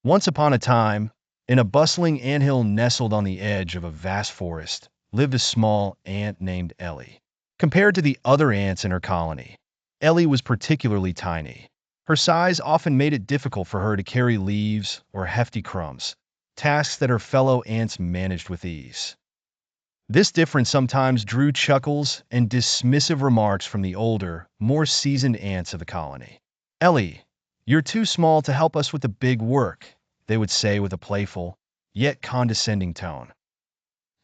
Once upon a time, in a bustling anthill nestled on the edge of a vast forest, lived a small ant named Ellie. Compared to the other ants in her colony, Ellie was particularly tiny. Her size often made it difficult for her to carry leaves or hefty crumbs, tasks that her fellow ants managed with ease. This difference sometimes drew chuckles and dismissive remarks from the older, more seasoned ants of the colony. Ellie, you're too small to help us with the big work, they would say with a playful, yet condescending tone.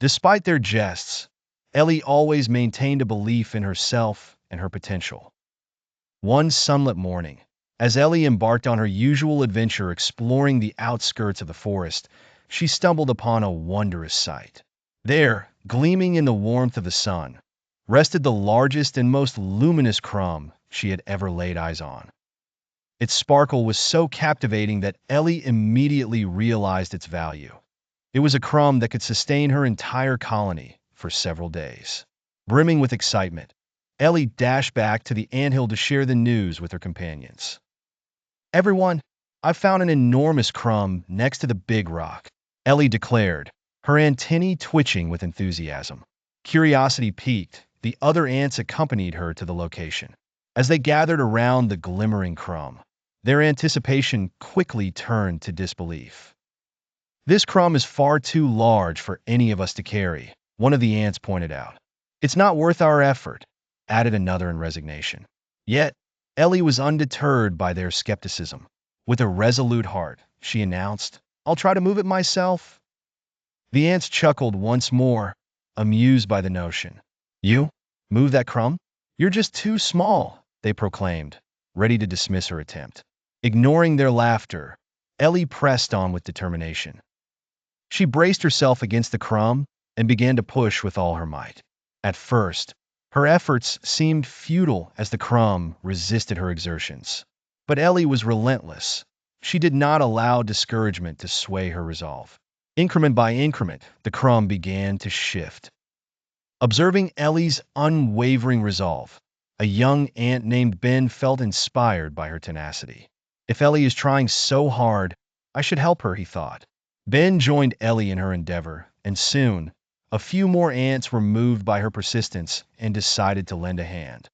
Despite their jests, Ellie always maintained a belief in herself and her potential. One sunlit morning, as Ellie embarked on her usual adventure exploring the outskirts of the forest, she stumbled upon a wondrous sight. There, gleaming in the warmth of the sun, rested the largest and most luminous crumb she had ever laid eyes on. Its sparkle was so captivating that Ellie immediately realized its value. It was a crumb that could sustain her entire colony for several days. Brimming with excitement, Ellie dashed back to the anthill to share the news with her companions. "Everyone, I found an enormous crumb next to the big rock," Ellie declared, her antennae twitching with enthusiasm. Curiosity piqued, the other ants accompanied her to the location. As they gathered around the glimmering crumb, their anticipation quickly turned to disbelief. "This crumb is far too large for any of us to carry," one of the ants pointed out. "It's not worth our effort," added another in resignation. Yet, Ellie was undeterred by their skepticism. With a resolute heart, she announced, "I'll try to move it myself." The ants chuckled once more, amused by the notion. "You? Move that crumb? You're just too small," they proclaimed, ready to dismiss her attempt. Ignoring their laughter, Ellie pressed on with determination. She braced herself against the crumb and began to push with all her might. At first, her efforts seemed futile as the crumb resisted her exertions. But Ellie was relentless. She did not allow discouragement to sway her resolve. Increment by increment, the crumb began to shift. Observing Ellie's unwavering resolve, a young ant named Ben felt inspired by her tenacity. "If Ellie is trying so hard, I should help her," he thought. Ben joined Ellie in her endeavor, and soon, a few more ants were moved by her persistence and decided to lend a hand.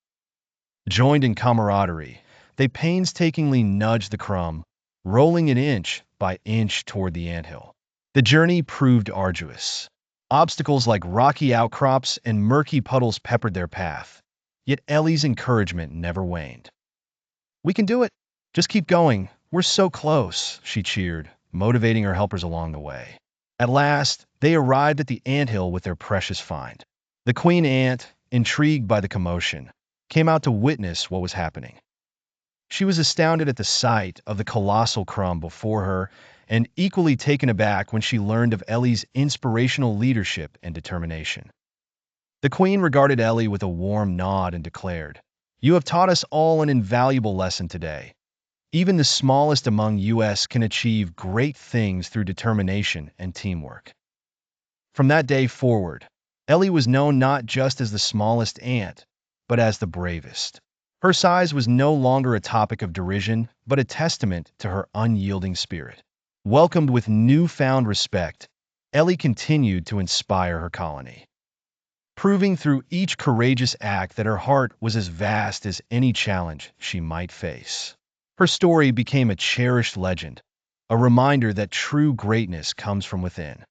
Joined in camaraderie, they painstakingly nudged the crumb, rolling it inch by inch toward the anthill. The journey proved arduous. Obstacles like rocky outcrops and murky puddles peppered their path, yet Ellie's encouragement never waned. "We can do it! Just keep going! We're so close!" she cheered, motivating her helpers along the way. At last, they arrived at the anthill with their precious find. The queen ant, intrigued by the commotion, came out to witness what was happening. She was astounded at the sight of the colossal crumb before her and equally taken aback when she learned of Ellie's inspirational leadership and determination. The queen regarded Ellie with a warm nod and declared, "You have taught us all an invaluable lesson today. Even the smallest among us can achieve great things through determination and teamwork." From that day forward, Ellie was known not just as the smallest ant, but as the bravest. Her size was no longer a topic of derision, but a testament to her unyielding spirit. Welcomed with newfound respect, Ellie continued to inspire her colony, proving through each courageous act that her heart was as vast as any challenge she might face. Her story became a cherished legend, a reminder that true greatness comes from within.